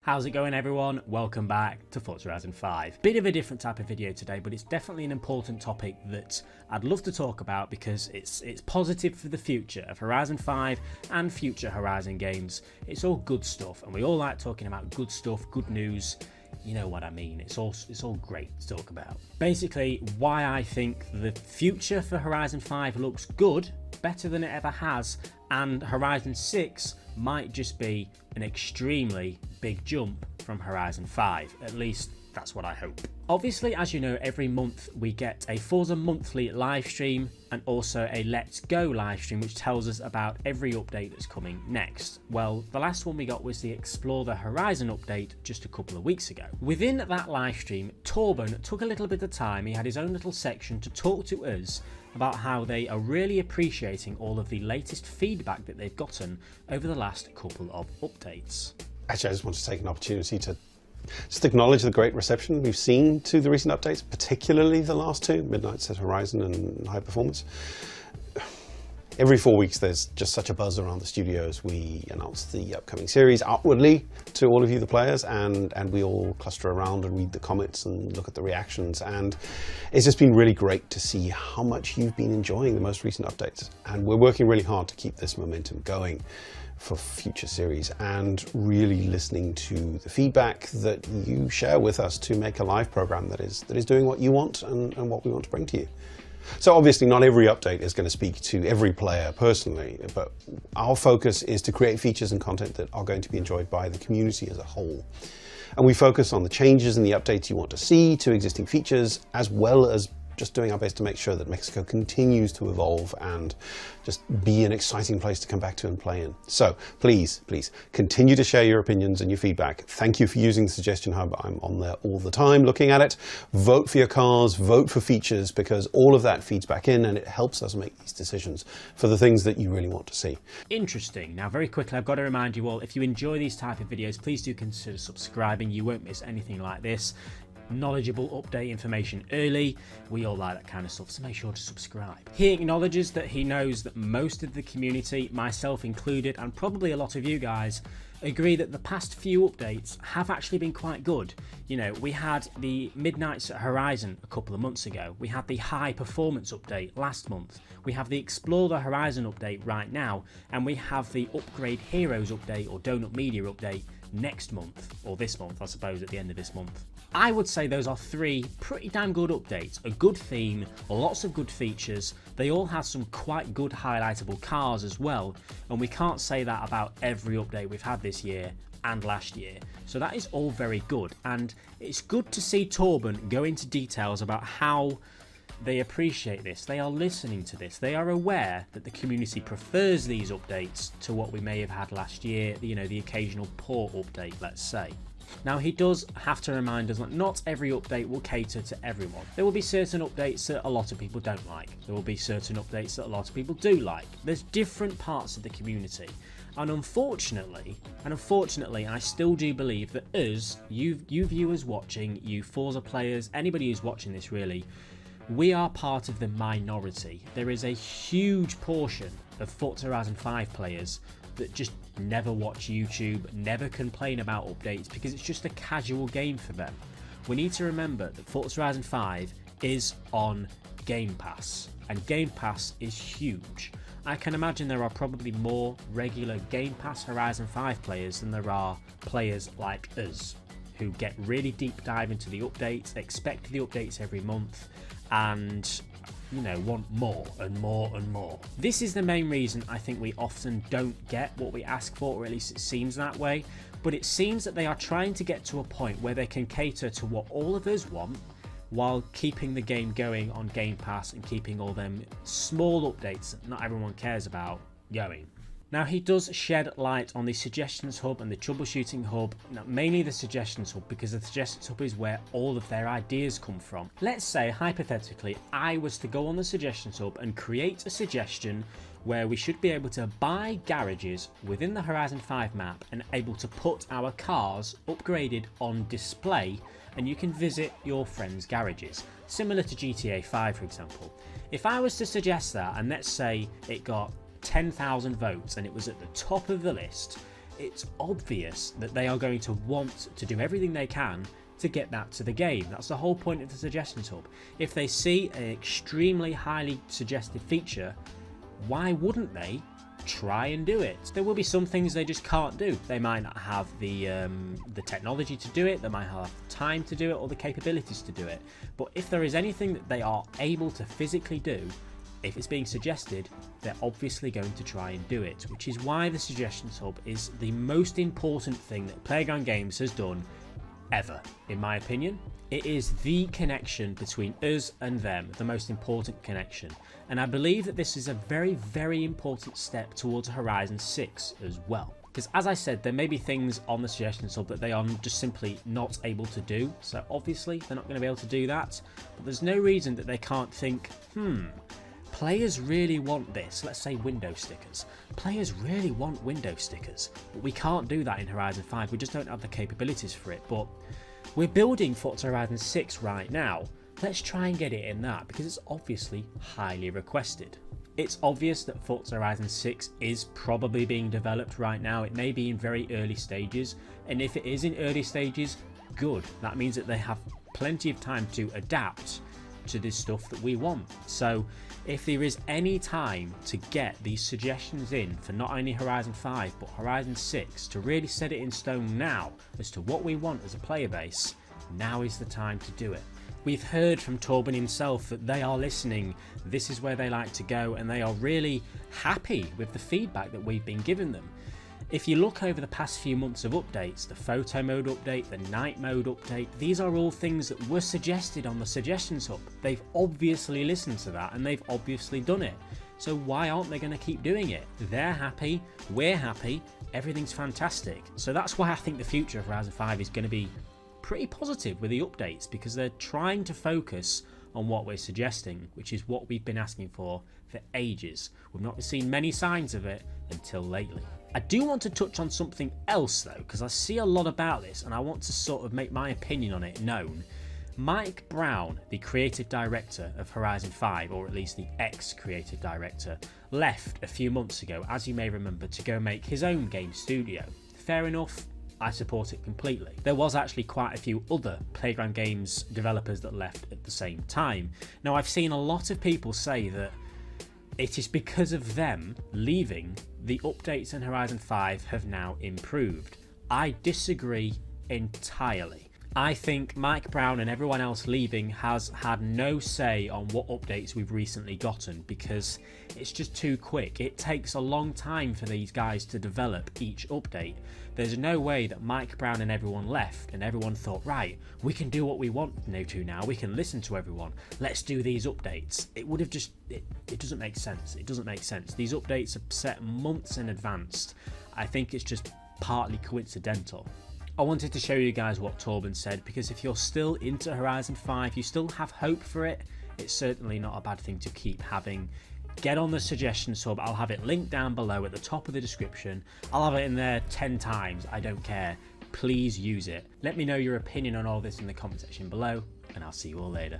How's it going, everyone? Welcome back to Forza Horizon 5. Bit of a different type of video today, but it's definitely an important topic that I'd love to talk about because it's positive for the future of Horizon 5 and future Horizon games. It's all good stuff, and we all like talking about good stuff, good news. You know what I mean. It's all great to talk about. Basically, why I think the future for Horizon 5 looks good, better than it ever has, and Horizon 6 might just be an extremely big jump from Horizon 5. At least that's what I hope. Obviously, as you know, every month we get a Forza monthly live stream and also a Let's Go live stream, which tells us about every update that's coming next. Well, the last one we got was the Explore the Horizon update just a couple of weeks ago. Within that live stream, Torben took a little bit of time. He had his own little section to talk to us about how they are really appreciating all of the latest feedback that they've gotten over the last couple of updates. Actually, I just want to take an opportunity to just acknowledge the great reception we've seen to the recent updates, particularly the last two, Midnight Set Horizon and High Performance. Every 4 weeks there's just such a buzz around the studio as we announce the upcoming series outwardly to all of you, the players, and we all cluster around and read the comments and look at the reactions, and it's just been really great to see how much you've been enjoying the most recent updates, and we're working really hard to keep this momentum going for future series and really listening to the feedback that you share with us to make a live program that is doing what you want and what we want to bring to you. So obviously not every update is going to speak to every player personally, but our focus is to create features and content that are going to be enjoyed by the community as a whole. And we focus on the changes and the updates you want to see to existing features, as well as just doing our best to make sure that Mexico continues to evolve and just be an exciting place to come back to and play in. So please continue to share your opinions and your feedback. Thank you for using the Suggestion Hub. I'm on there all the time looking at it. Vote for your cars, vote for features, because all of that feeds back in and it helps us make these decisions for the things that you really want to see. Interesting. Now, very quickly, I've got to remind you all, if you enjoy these type of videos, please do consider subscribing. You won't miss anything like this. Knowledgeable update information early. We all like that kind of stuff, so make sure to subscribe. He acknowledges that he knows that most of the community, myself included, and probably a lot of you guys, agree that the past few updates have actually been quite good. You know, we had the Midnight Set Horizon a couple of months ago. We had the High Performance update last month. We have the Explore the Horizon update right now, and we have the Upgrade Heroes update or Donut Media update next month, or this month, I suppose, at the end of this month. I would say those are three pretty damn good updates. A good theme, lots of good features. They all have some quite good highlightable cars as well, and we can't say that about every update we've had this year and last year. So that is all very good, and it's good to see Torben go into details about how they appreciate this. They are listening to this. They are aware that the community prefers these updates to what we may have had last year, you know, the occasional poor update, let's say. Now, he does have to remind us that not every update will cater to everyone. There will be certain updates that a lot of people don't like. There will be certain updates that a lot of people do like. There's different parts of the community. And unfortunately, I still do believe that us, you viewers watching, you Forza players, anybody who's watching this really, we are part of the minority. There is a huge portion of Forza Horizon 5 players that just never watch YouTube, never complain about updates because it's just a casual game for them. We need to remember that Forza Horizon 5 is on Game Pass, and Game Pass is huge. I can imagine there are probably more regular Game Pass Horizon 5 players than there are players like us, who get really deep dive into the updates, expect the updates every month, and you know, want more and more and more. This is the main reason I think we often don't get what we ask for, or at least it seems that way. But it seems that they are trying to get to a point where they can cater to what all of us want while keeping the game going on Game Pass and keeping all them small updates that not everyone cares about going. Now, he does shed light on the Suggestions Hub and the Troubleshooting Hub, mainly the Suggestions Hub, because the Suggestions Hub is where all of their ideas come from. Let's say, hypothetically, I was to go on the Suggestions Hub and create a suggestion where we should be able to buy garages within the Horizon 5 map and able to put our cars upgraded on display, and you can visit your friends' garages, similar to GTA 5, for example. If I was to suggest that, and let's say it got 10,000 votes and it was at the top of the list, it's obvious that they are going to want to do everything they can to get that to the game. That's the whole point of the suggestions hub. If they see an extremely highly suggested feature, why wouldn't they try and do it? There will be some things they just can't do. They might not have the technology to do it, they might have time to do it, or the capabilities to do it. But if there is anything that they are able to physically do, if it's being suggested, they're obviously going to try and do it, which is why the suggestions hub is the most important thing that Playground Games has done ever, in my opinion. It is the connection between us and them, the most important connection. And I believe that this is a very, very important step towards Horizon 6 as well. Because as I said, there may be things on the suggestions hub that they are just simply not able to do. So obviously they're not going to be able to do that. But there's no reason that they can't think, players really want this. Let's say window stickers. Players really want window stickers, but we can't do that in Horizon 5. We just don't have the capabilities for it. But we're building Forza Horizon 6 right now. Let's try and get it in that, because it's obviously highly requested. It's obvious that Forza Horizon 6 is probably being developed right now. It may be in very early stages, and if it is in early stages, good. That means that they have plenty of time to adapt to this stuff that we want. So if there is any time to get these suggestions in for not only Horizon 5 but Horizon 6 to really set it in stone now as to what we want as a player base, now is the time to do it. We've heard from Torben himself that they are listening, this is where they like to go, and they are really happy with the feedback that we've been giving them. If you look over the past few months of updates, the photo mode update, the night mode update, these are all things that were suggested on the suggestions hub. They've obviously listened to that and they've obviously done it. So why aren't they going to keep doing it? They're happy, we're happy, everything's fantastic. So that's why I think the future of Horizon 5 is going to be pretty positive with the updates, because they're trying to focus on what we're suggesting, which is what we've been asking for ages. We've not seen many signs of it until lately. I do want to touch on something else though, because I see a lot about this and I want to sort of make my opinion on it known. Mike Brown, the creative director of Horizon 5, or at least the ex-creative director, left a few months ago, as you may remember, to go make his own game studio. Fair enough, I support it completely. There was actually quite a few other Playground Games developers that left at the same time. Now I've seen a lot of people say that it is because of them leaving, the updates in Horizon 5 have now improved. I disagree entirely. I think Mike Brown and everyone else leaving has had no say on what updates we've recently gotten, because it's just too quick. It takes a long time for these guys to develop each update. There's no way that Mike Brown and everyone left and everyone thought, right, we can do what we want to now, we can listen to everyone, let's do these updates. It would have just, it doesn't make sense. It doesn't make sense. These updates are set months in advance. I think it's just partly coincidental. I wanted to show you guys what Torben said, because if you're still into Horizon 5, you still have hope for it, it's certainly not a bad thing to keep having. Get on the suggestions hub, I'll have it linked down below at the top of the description. I'll have it in there 10 times, I don't care. Please use it. Let me know your opinion on all this in the comment section below, and I'll see you all later.